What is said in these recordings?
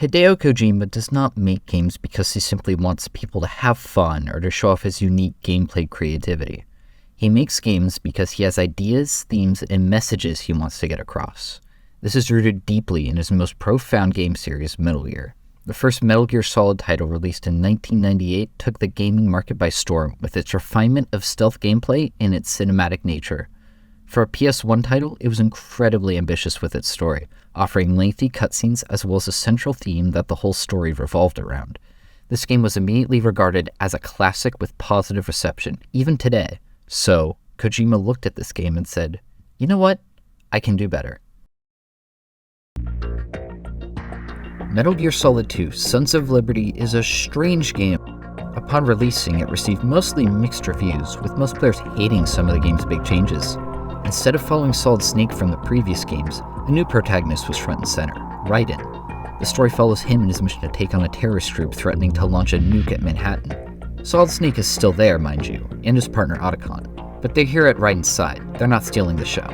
Hideo Kojima does not make games because he simply wants people to have fun or to show off his unique gameplay creativity. He makes games because he has ideas, themes, and messages he wants to get across. This is rooted deeply in his most profound game series, Metal Gear. The first Metal Gear Solid title, released in 1998, took the gaming market by storm with its refinement of stealth gameplay and its cinematic nature. For a PS1 title, it was incredibly ambitious with its story, offering lengthy cutscenes as well as a central theme that the whole story revolved around. This game was immediately regarded as a classic with positive reception, even today. So, Kojima looked at this game and said, "You know what? I can do better." Metal Gear Solid 2: Sons of Liberty is a strange game. Upon releasing, it received mostly mixed reviews, with most players hating some of the game's big changes. Instead of following Solid Snake from the previous games, a new protagonist was front and center, Raiden. The story follows him in his mission to take on a terrorist group threatening to launch a nuke at Manhattan. Solid Snake is still there, mind you, and his partner Otacon, but they're here at Raiden's side. They're not stealing the show.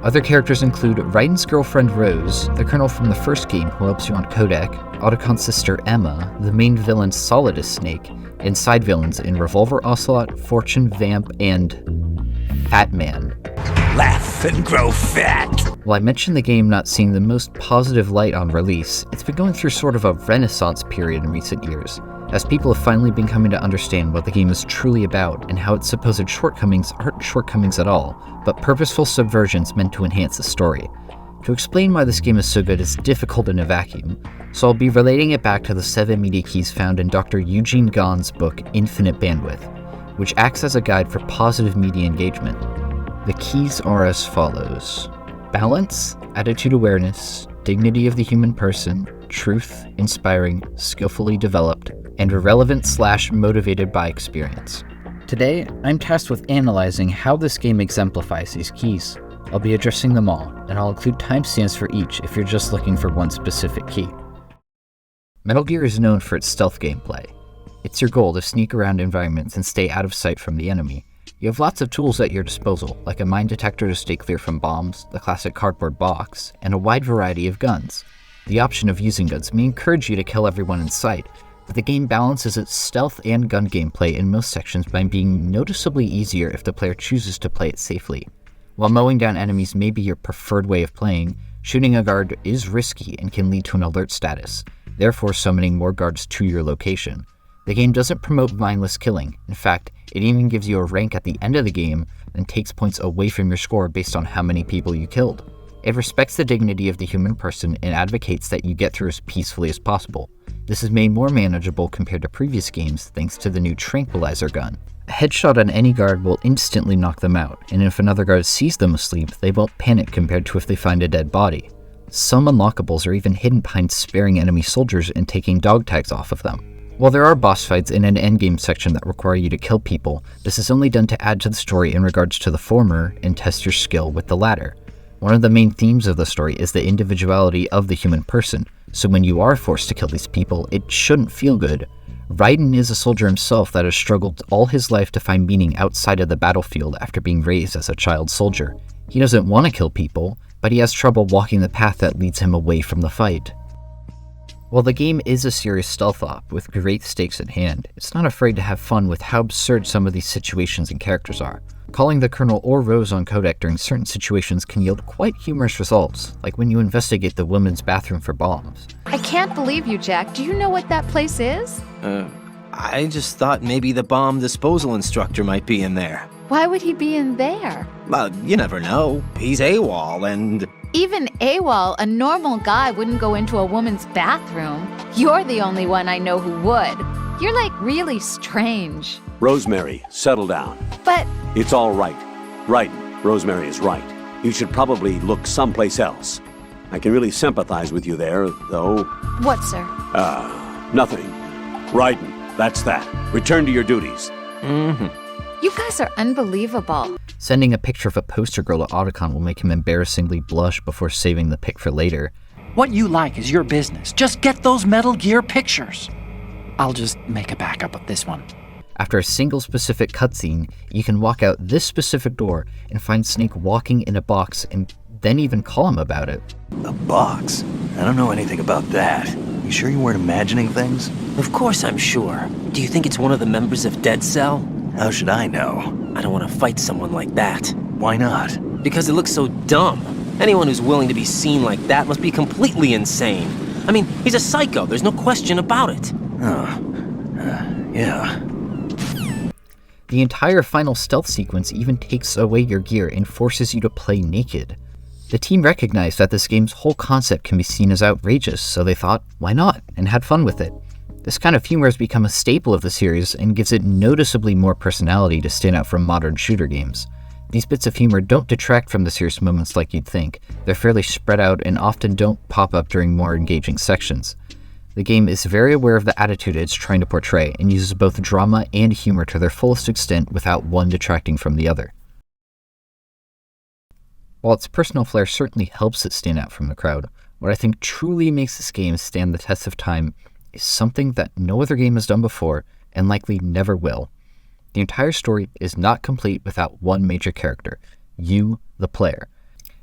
Other characters include Raiden's girlfriend Rose, the colonel from the first game who helps you on Codec, Otacon's sister Emma, the main villain Solidus Snake, and side villains in Revolver Ocelot, Fortune Vamp, and Fat Man. Laugh and grow fat! While I mentioned the game not seeing the most positive light on release, it's been going through sort of a renaissance period in recent years, as people have finally been coming to understand what the game is truly about and how its supposed shortcomings aren't shortcomings at all, but purposeful subversions meant to enhance the story. To explain why this game is so good is difficult in a vacuum, so I'll be relating it back to the 7 media keys found in Dr. Eugene Gahn's book Infinite Bandwidth, which acts as a guide for positive media engagement. The keys are as follows: balance, attitude awareness, dignity of the human person, truth, inspiring, skillfully developed, and relevant/motivated by experience. Today, I'm tasked with analyzing how this game exemplifies these keys. I'll be addressing them all, and I'll include timestamps for each if you're just looking for one specific key. Metal Gear is known for its stealth gameplay. It's your goal to sneak around environments and stay out of sight from the enemy. You have lots of tools at your disposal, like a mine detector to stay clear from bombs, the classic cardboard box, and a wide variety of guns. The option of using guns may encourage you to kill everyone in sight, but the game balances its stealth and gun gameplay in most sections by being noticeably easier if the player chooses to play it safely. While mowing down enemies may be your preferred way of playing, shooting a guard is risky and can lead to an alert status, therefore summoning more guards to your location. The game doesn't promote mindless killing. In fact, it even gives you a rank at the end of the game and takes points away from your score based on how many people you killed. It respects the dignity of the human person and advocates that you get through as peacefully as possible. This is made more manageable compared to previous games thanks to the new tranquilizer gun. A headshot on any guard will instantly knock them out, and if another guard sees them asleep, they won't panic compared to if they find a dead body. Some unlockables are even hidden behind sparing enemy soldiers and taking dog tags off of them. While there are boss fights in an endgame section that require you to kill people, this is only done to add to the story in regards to the former and test your skill with the latter. One of the main themes of the story is the individuality of the human person, so when you are forced to kill these people, it shouldn't feel good. Raiden is a soldier himself that has struggled all his life to find meaning outside of the battlefield after being raised as a child soldier. He doesn't want to kill people, but he has trouble walking the path that leads him away from the fight. While the game is a serious stealth op with great stakes at hand, it's not afraid to have fun with how absurd some of these situations and characters are. Calling the Colonel or Rose on codec during certain situations can yield quite humorous results, like when you investigate the women's bathroom for bombs. I can't believe you, Jack. Do you know what that place is? I just thought maybe the bomb disposal instructor might be in there. Why would he be in there? Well, you never know. He's AWOL and... Even AWOL, a normal guy wouldn't go into a woman's bathroom. You're the only one I know who would. You're like really strange. Rosemary, settle down. But... It's all right. Right. Rosemary is right. You should probably look someplace else. I can really sympathize with you there, though. What, sir? Nothing. Raiden, that's that. Return to your duties. You guys are unbelievable. Sending a picture of a poster girl to Otacon will make him embarrassingly blush before saving the pic for later. What you like is your business. Just get those Metal Gear pictures. I'll just make a backup of this one. After a single specific cutscene, you can walk out this specific door and find Snake walking in a box and then even call him about it. A box? I don't know anything about that. You sure you weren't imagining things? Of course I'm sure. Do you think it's one of the members of Dead Cell? How should I know? I don't want to fight someone like that. Why not? Because it looks so dumb. Anyone who's willing to be seen like that must be completely insane. I mean, he's a psycho, there's no question about it. Yeah. The entire final stealth sequence even takes away your gear and forces you to play naked. The team recognized that this game's whole concept can be seen as outrageous, so they thought, why not, and had fun with it. This kind of humor has become a staple of the series and gives it noticeably more personality to stand out from modern shooter games. These bits of humor don't detract from the serious moments like you'd think. They're fairly spread out and often don't pop up during more engaging sections. The game is very aware of the attitude it's trying to portray and uses both drama and humor to their fullest extent without one detracting from the other. While its personal flair certainly helps it stand out from the crowd, what I think truly makes this game stand the test of time is something that no other game has done before and likely never will. The entire story is not complete without one major character, you, the player.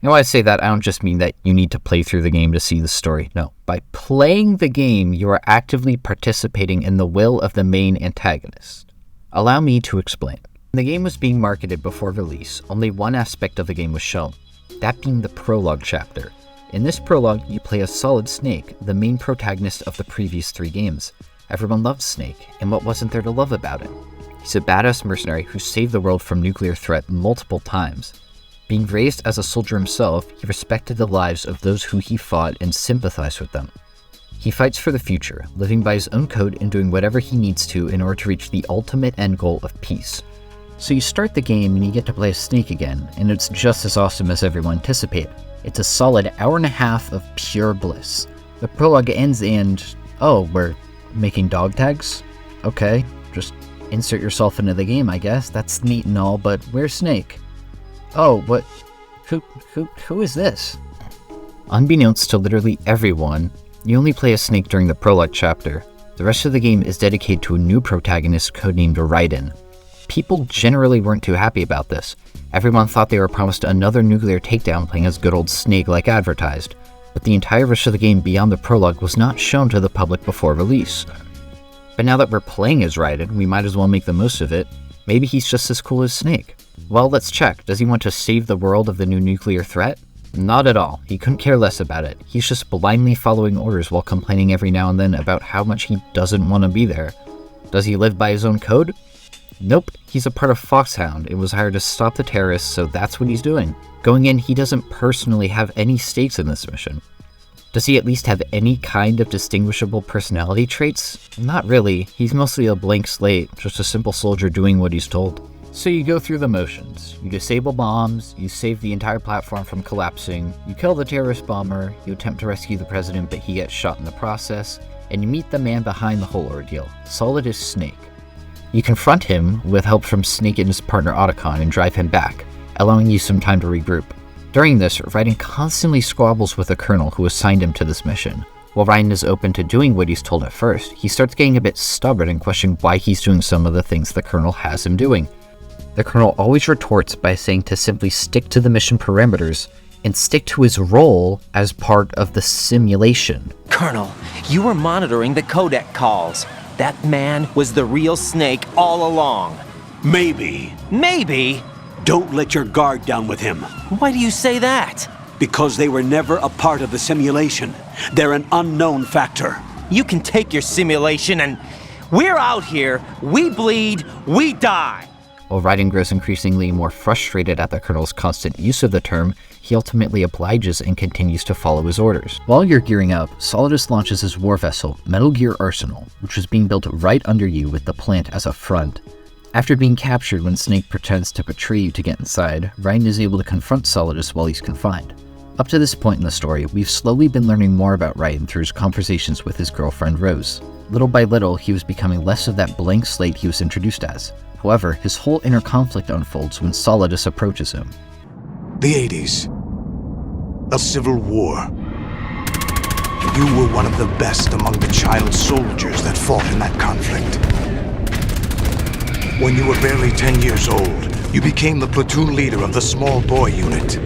Now, when I say that, I don't just mean that you need to play through the game to see the story. No, by playing the game, you are actively participating in the will of the main antagonist. Allow me to explain. When the game was being marketed before release, only one aspect of the game was shown, that being the prologue chapter. In this prologue, you play as Solid Snake, the main protagonist of the previous 3 games. Everyone loves Snake, and what wasn't there to love about him? He's a badass mercenary who saved the world from nuclear threat multiple times. Being raised as a soldier himself, he respected the lives of those who he fought and sympathized with them. He fights for the future, living by his own code and doing whatever he needs to in order to reach the ultimate end goal of peace. So you start the game and you get to play as Snake again, and it's just as awesome as everyone anticipated. It's a solid hour and a half of pure bliss. The prologue ends and, oh, we're making dog tags? Okay, just insert yourself into the game, I guess. That's neat and all, but where's Snake? Oh, what? Who is this? Unbeknownst to literally everyone, you only play as Snake during the prologue chapter. The rest of the game is dedicated to a new protagonist codenamed Raiden. People generally weren't too happy about this. Everyone thought they were promised another nuclear takedown playing as good old Snake like advertised, but the entire rest of the game beyond the prologue was not shown to the public before release. But now that we're playing as Raiden, we might as well make the most of it. Maybe he's just as cool as Snake. Well, let's check. Does he want to save the world of the new nuclear threat? Not at all. He couldn't care less about it. He's just blindly following orders while complaining every now and then about how much he doesn't want to be there. Does he live by his own code? Nope, he's a part of Foxhound and was hired to stop the terrorists, so that's what he's doing. Going in, he doesn't personally have any stakes in this mission. Does he at least have any kind of distinguishable personality traits? Not really. He's mostly a blank slate, just a simple soldier doing what he's told. So you go through the motions. You disable bombs, you save the entire platform from collapsing, you kill the terrorist bomber, you attempt to rescue the president but he gets shot in the process, and you meet the man behind the whole ordeal. Solid is Snake. You confront him with help from Snake and his partner Otacon and drive him back, allowing you some time to regroup. During this, Raiden constantly squabbles with the colonel who assigned him to this mission. While Raiden is open to doing what he's told at first, he starts getting a bit stubborn and questioning why he's doing some of the things the colonel has him doing. The colonel always retorts by saying to simply stick to the mission parameters and stick to his role as part of the simulation. Colonel, you were monitoring the codec calls. That man was the real Snake all along. Maybe. Maybe? Don't let your guard down with him. Why do you say that? Because they were never a part of the simulation. They're an unknown factor. You can take your simulation and... We're out here, we bleed, we die. While Raiden grows increasingly more frustrated at the colonel's constant use of the term, he ultimately obliges and continues to follow his orders. While you're gearing up, Solidus launches his war vessel, Metal Gear Arsenal, which was being built right under you with the plant as a front. After being captured when Snake pretends to betray you to get inside, Raiden is able to confront Solidus while he's confined. Up to this point in the story, we've slowly been learning more about Raiden through his conversations with his girlfriend Rose. Little by little, he was becoming less of that blank slate he was introduced as. However, his whole inner conflict unfolds when Solidus approaches him. The 80s. A civil war. You were one of the best among the child soldiers that fought in that conflict. When you were barely 10 years old, you became the platoon leader of the small boy unit.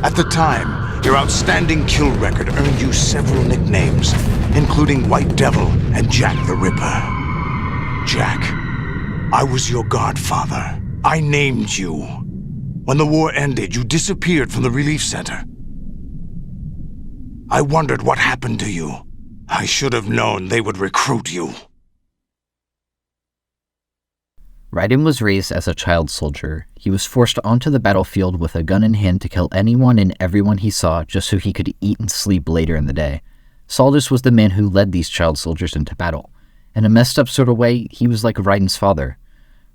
At the time, Your outstanding kill record earned you several nicknames, including White Devil and Jack the Ripper. Jack, I was your godfather. I named you. When the war ended, you disappeared from the relief center. I wondered what happened to you. I should have known they would recruit you. Raiden was raised as a child soldier. He was forced onto the battlefield with a gun in hand to kill anyone and everyone he saw just so he could eat and sleep later in the day. Saldus was the man who led these child soldiers into battle. In a messed up sort of way, he was like Raiden's father.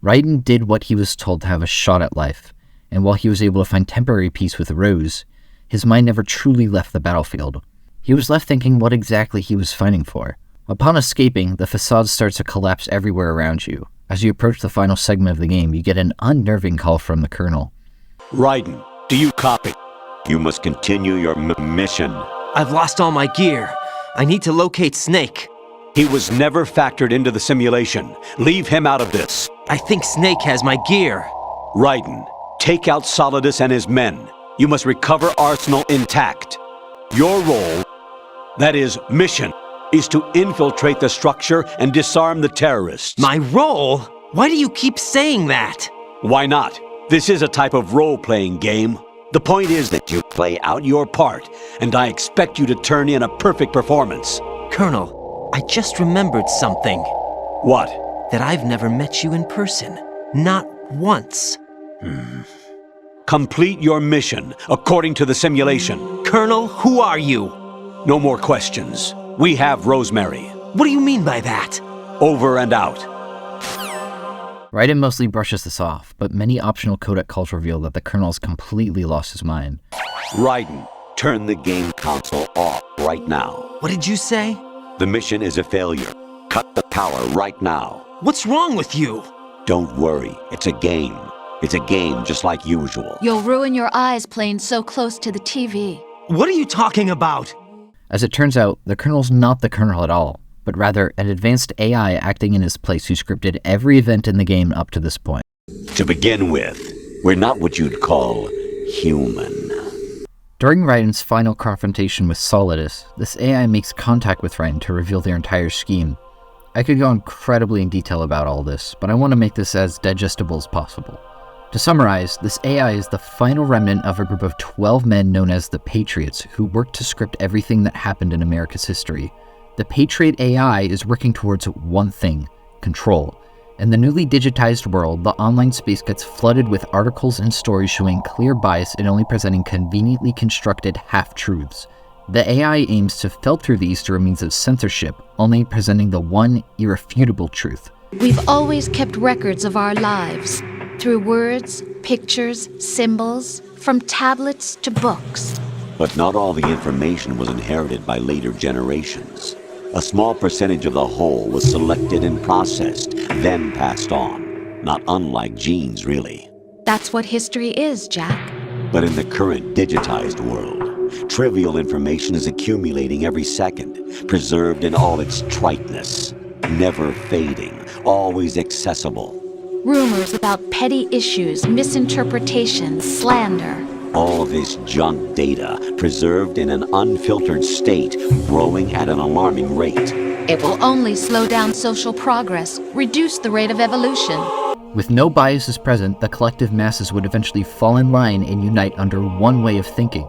Raiden did what he was told to have a shot at life, and while he was able to find temporary peace with Rose, his mind never truly left the battlefield. He was left thinking what exactly he was fighting for. Upon escaping, the facade starts to collapse everywhere around you. As you approach the final segment of the game, you get an unnerving call from the Colonel. Raiden, do you copy? You must continue your mission. I've lost all my gear. I need to locate Snake. He was never factored into the simulation. Leave him out of this. I think Snake has my gear. Raiden, take out Solidus and his men. You must recover Arsenal intact. Your role, that is, mission, is to infiltrate the structure and disarm the terrorists. My role? Why do you keep saying that? Why not? This is a type of role-playing game. The point is that you play out your part, and I expect you to turn in a perfect performance. Colonel, I just remembered something. What? That I've never met you in person. Not once. Complete your mission according to the simulation. Colonel, who are you? No more questions. We have Rosemary. What do you mean by that? Over and out. Raiden mostly brushes this off, but many optional codec calls reveal that the Colonel's completely lost his mind. Raiden, turn the game console off right now. What did you say? The mission is a failure. Cut the power right now. What's wrong with you? Don't worry, it's a game. It's a game just like usual. You'll ruin your eyes playing so close to the TV. What are you talking about? As it turns out, the Colonel's not the Colonel at all, but rather an advanced AI acting in his place who scripted every event in the game up to this point. To begin with, we're not what you'd call human. During Raiden's final confrontation with Solidus, this AI makes contact with Raiden to reveal their entire scheme. I could go incredibly in detail about all this, but I want to make this as digestible as possible. To summarize, this AI is the final remnant of a group of 12 men known as the Patriots who worked to script everything that happened in America's history. The Patriot AI is working towards one thing: control. In the newly digitized world, the online space gets flooded with articles and stories showing clear bias and only presenting conveniently constructed half-truths. The AI aims to filter these through a means of censorship, only presenting the one irrefutable truth. We've always kept records of our lives. Through words, pictures, symbols, from tablets to books. But not all the information was inherited by later generations. A small percentage of the whole was selected and processed, then passed on. Not unlike genes, really. That's what history is, Jack. But in the current digitized world, trivial information is accumulating every second, preserved in all its triteness, never fading, always accessible. Rumors about petty issues, misinterpretations, slander. All this junk data, preserved in an unfiltered state, growing at an alarming rate. It will only slow down social progress, reduce the rate of evolution. With no biases present, the collective masses would eventually fall in line and unite under one way of thinking.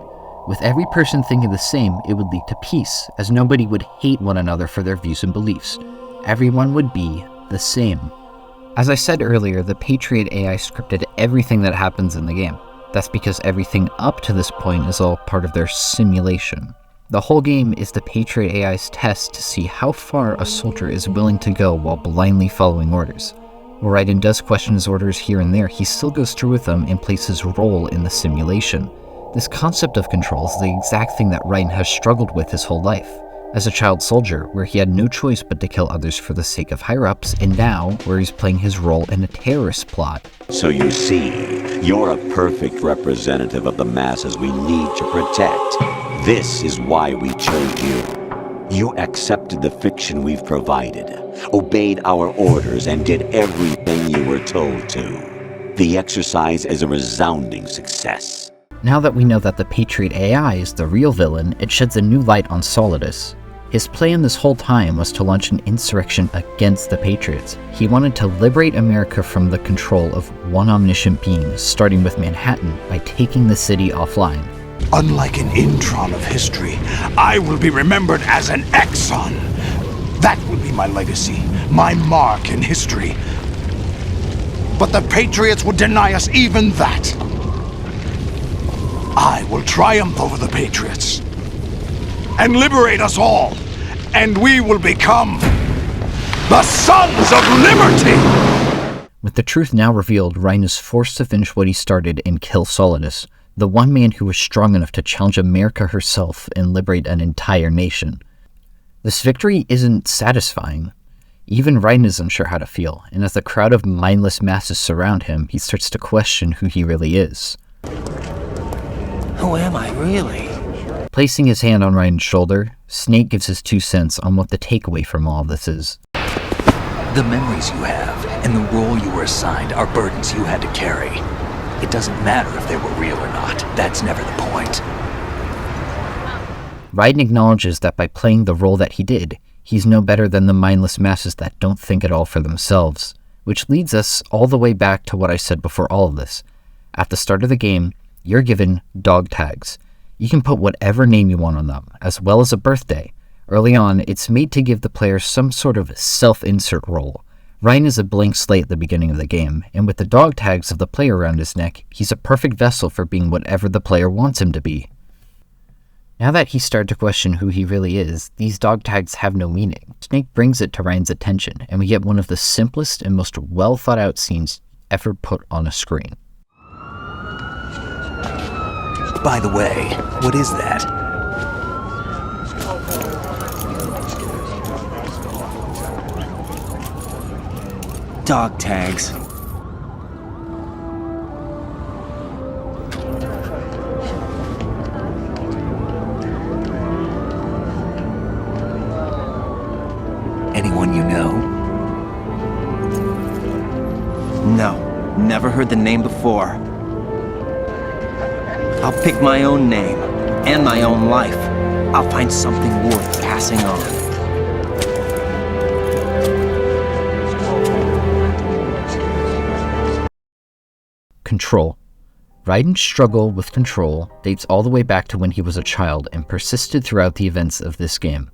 With every person thinking the same, it would lead to peace, as nobody would hate one another for their views and beliefs. Everyone would be the same. As I said earlier, the Patriot AI scripted everything that happens in the game. That's because everything up to this point is all part of their simulation. The whole game is the Patriot AI's test to see how far a soldier is willing to go while blindly following orders. While Raiden does question his orders here and there, he still goes through with them and plays his role in the simulation. This concept of control is the exact thing that Raiden has struggled with his whole life. As a child soldier, where he had no choice but to kill others for the sake of higher-ups, and now, where he's playing his role in a terrorist plot. So you see, you're a perfect representative of the masses we need to protect. This is why we chose you. You accepted the fiction we've provided, obeyed our orders, and did everything you were told to. The exercise is a resounding success. Now that we know that the Patriot AI is the real villain, it sheds a new light on Solidus. His plan this whole time was to launch an insurrection against the Patriots. He wanted to liberate America from the control of one omniscient being, starting with Manhattan, by taking the city offline. Unlike an intron of history, I will be remembered as an exon. That will be my legacy, my mark in history. But the Patriots would deny us even that. I will triumph over the Patriots and liberate us all, and we will become the Sons of Liberty! With the truth now revealed, Ryan is forced to finish what he started and kill Solidus, the one man who was strong enough to challenge America herself and liberate an entire nation. This victory isn't satisfying. Even Ryan is unsure how to feel, and as the crowd of mindless masses surround him, he starts to question who he really is. Who am I, really? Placing his hand on Ryan's shoulder, Snake gives his 2 cents on what the takeaway from all this is. The memories you have and the role you were assigned are burdens you had to carry. It doesn't matter if they were real or not. That's never the point. Raiden acknowledges that by playing the role that he did, he's no better than the mindless masses that don't think at all for themselves, which leads us all the way back to what I said before all of this. At the start of the game, you're given dog tags. You can put whatever name you want on them, as well as a birthday. Early on, it's made to give the player some sort of self-insert role. Ryan is a blank slate at the beginning of the game, and with the dog tags of the player around his neck, he's a perfect vessel for being whatever the player wants him to be. Now that he's started to question who he really is, these dog tags have no meaning. Snake brings it to Ryan's attention, and we get one of the simplest and most well-thought-out scenes ever put on a screen. By the way, what is that? Dog tags. Anyone you know? No, never heard the name before. I'll pick my own name, and my own life. I'll find something worth passing on. Control. Raiden's struggle with control dates all the way back to when he was a child and persisted throughout the events of this game.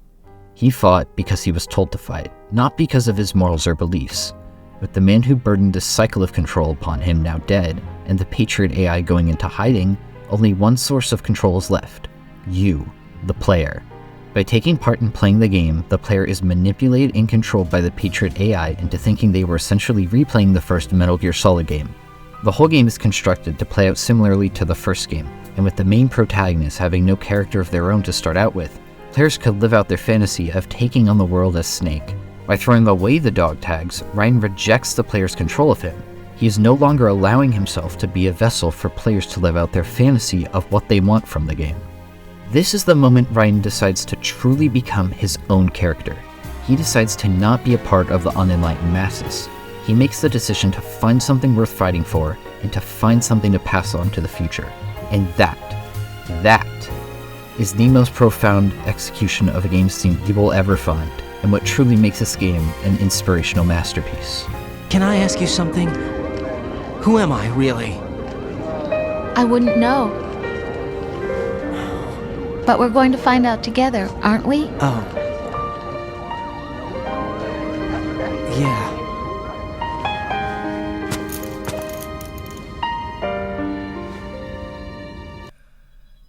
He fought because he was told to fight, not because of his morals or beliefs. With the man who burdened this cycle of control upon him now dead, and the Patriot AI going into hiding, only one source of control is left: you, the player. By taking part in playing the game, the player is manipulated and controlled by the Patriot AI into thinking they were essentially replaying the first Metal Gear Solid game. The whole game is constructed to play out similarly to the first game, and with the main protagonists having no character of their own to start out with, players could live out their fantasy of taking on the world as Snake. By throwing away the dog tags, Ryan rejects the player's control of him. He is no longer allowing himself to be a vessel for players to live out their fantasy of what they want from the game. This is the moment Ryan decides to truly become his own character. He decides to not be a part of the unenlightened masses. He makes the decision to find something worth fighting for and to find something to pass on to the future. And that is the most profound execution of a game theme you will ever find, and what truly makes this game an inspirational masterpiece. Can I ask you something? Who am I, really? I wouldn't know. But we're going to find out together, aren't we? Oh. Yeah.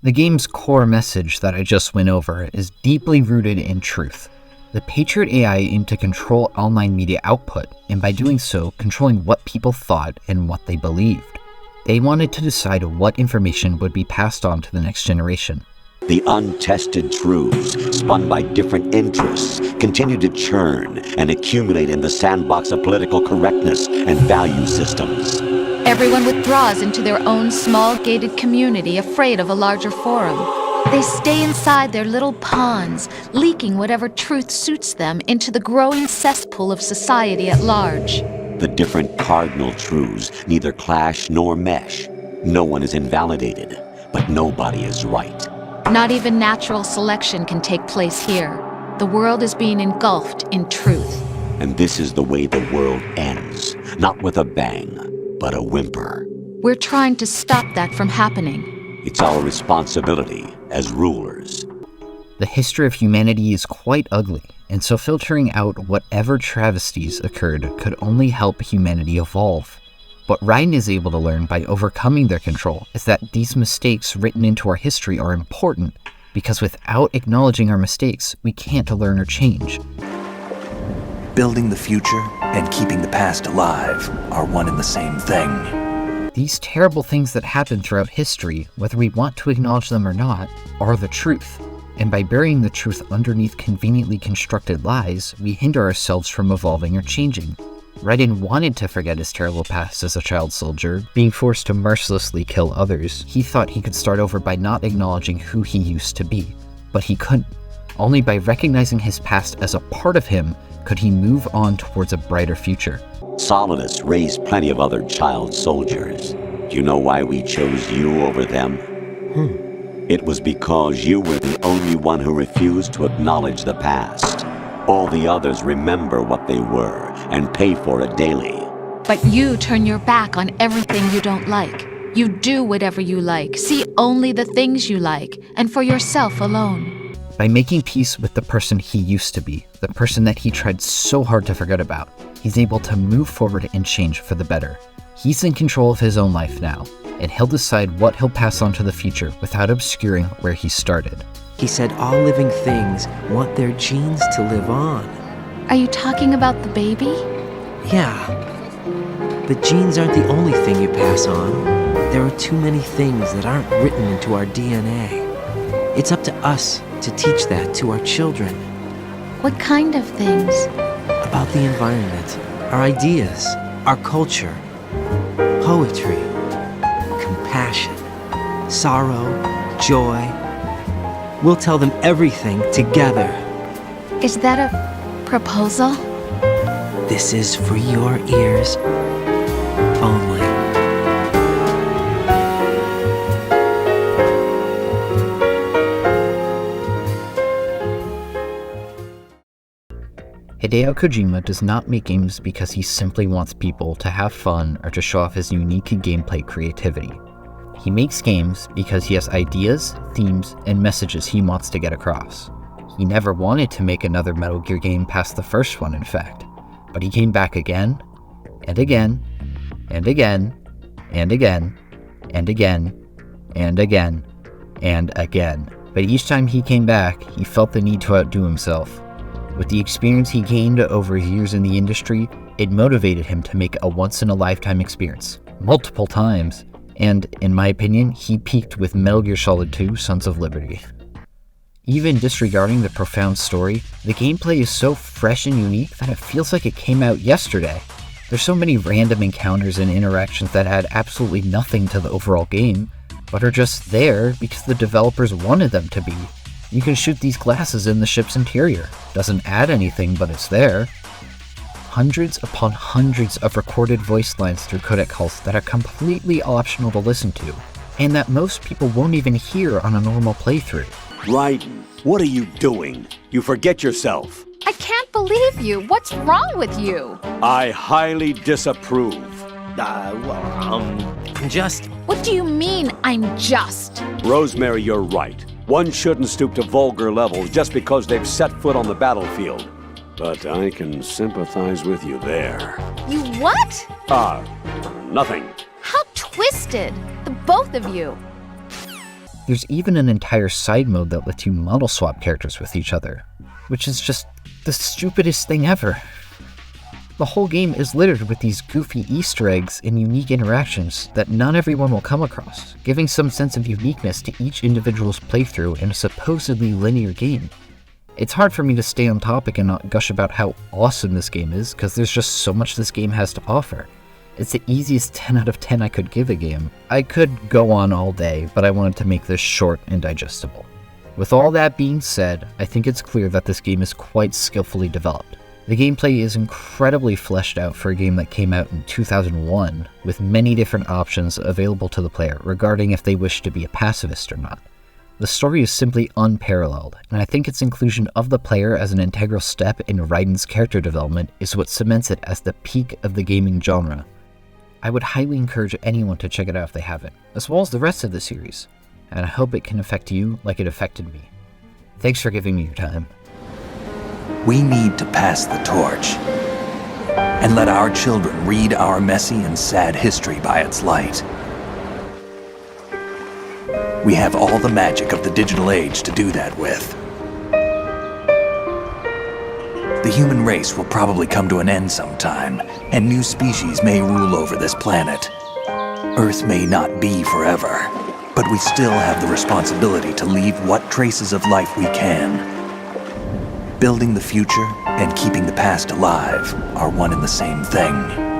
The game's core message that I just went over is deeply rooted in truth. The Patriot AI aimed to control online media output, and by doing so, controlling what people thought and what they believed. They wanted to decide what information would be passed on to the next generation. The untested truths, spun by different interests, continue to churn and accumulate in the sandbox of political correctness and value systems. Everyone withdraws into their own small gated community, afraid of a larger forum. They stay inside their little ponds, leaking whatever truth suits them into the growing cesspool of society at large. The different cardinal truths neither clash nor mesh. No one is invalidated, but but nobody is right. Not even natural selection can take place here. The world is being engulfed in truth. And this is the way the world ends. Not with a bang, but a whimper. We're trying to stop that from happening. It's our responsibility as rulers. The history of humanity is quite ugly, and so filtering out whatever travesties occurred could only help humanity evolve. What Raiden is able to learn by overcoming their control is that these mistakes written into our history are important, because without acknowledging our mistakes, we can't learn or change. Building the future and keeping the past alive are one and the same thing. These terrible things that happen throughout history, whether we want to acknowledge them or not, are the truth. And by burying the truth underneath conveniently constructed lies, we hinder ourselves from evolving or changing. Raiden wanted to forget his terrible past as a child soldier, being forced to mercilessly kill others. He thought he could start over by not acknowledging who he used to be, but he couldn't. Only by recognizing his past as a part of him could he move on towards a brighter future. Solidus raised plenty of other child soldiers. Do you know why we chose you over them? It was because you were the only one who refused to acknowledge the past. All the others remember what they were and pay for it daily. But you turn your back on everything you don't like. You do whatever you like, see only the things you like, and for yourself alone. By making peace with the person he used to be, the person that he tried so hard to forget about, he's able to move forward and change for the better. He's in control of his own life now, and he'll decide what he'll pass on to the future without obscuring where he started. He said all living things want their genes to live on. Are you talking about the baby? Yeah. The genes aren't the only thing you pass on. There are too many things that aren't written into our DNA. It's up to us to teach that to our children. What kind of things? About the environment, our ideas, our culture, poetry, compassion, sorrow, joy. We'll tell them everything together. Is that a proposal? This is for your ears only. Hideo Kojima does not make games because he simply wants people to have fun or to show off his unique gameplay creativity. He makes games because he has ideas, themes, and messages he wants to get across. He never wanted to make another Metal Gear game past the first one, in fact, but he came back again, and again, and again, and again, and again, and again, and again. But each time he came back, he felt the need to outdo himself. With the experience he gained over years in the industry, it motivated him to make a once-in-a-lifetime experience, multiple times. And, in my opinion, he peaked with Metal Gear Solid 2: Sons of Liberty. Even disregarding the profound story, the gameplay is so fresh and unique that it feels like it came out yesterday. There's so many random encounters and interactions that add absolutely nothing to the overall game, but are just there because the developers wanted them to be. You can shoot these glasses in the ship's interior. Doesn't add anything, but it's there. Hundreds upon hundreds of recorded voice lines through codec calls that are completely optional to listen to, and that most people won't even hear on a normal playthrough. Raiden, what are you doing? You forget yourself. I can't believe you. What's wrong with you? I highly disapprove. Just... What do you mean, I'm just? Rosemary, you're right. One shouldn't stoop to vulgar levels just because they've set foot on the battlefield. But I can sympathize with you there. You what? Nothing. How twisted. The both of you. There's even an entire side mode that lets you model swap characters with each other, which is just the stupidest thing ever. The whole game is littered with these goofy Easter eggs and unique interactions that not everyone will come across, giving some sense of uniqueness to each individual's playthrough in a supposedly linear game. It's hard for me to stay on topic and not gush about how awesome this game is, because there's just so much this game has to offer. It's the easiest 10 out of 10 I could give a game. I could go on all day, but I wanted to make this short and digestible. With all that being said, I think it's clear that this game is quite skillfully developed. The gameplay is incredibly fleshed out for a game that came out in 2001, with many different options available to the player regarding if they wish to be a pacifist or not. The story is simply unparalleled, and I think its inclusion of the player as an integral step in Raiden's character development is what cements it as the peak of the gaming genre. I would highly encourage anyone to check it out if they haven't, as well as the rest of the series, and I hope it can affect you like it affected me. Thanks for giving me your time. We need to pass the torch and let our children read our messy and sad history by its light. We have all the magic of the digital age to do that with. The human race will probably come to an end sometime, and new species may rule over this planet. Earth may not be forever, but we still have the responsibility to leave what traces of life we can. Building the future and keeping the past alive are one and the same thing.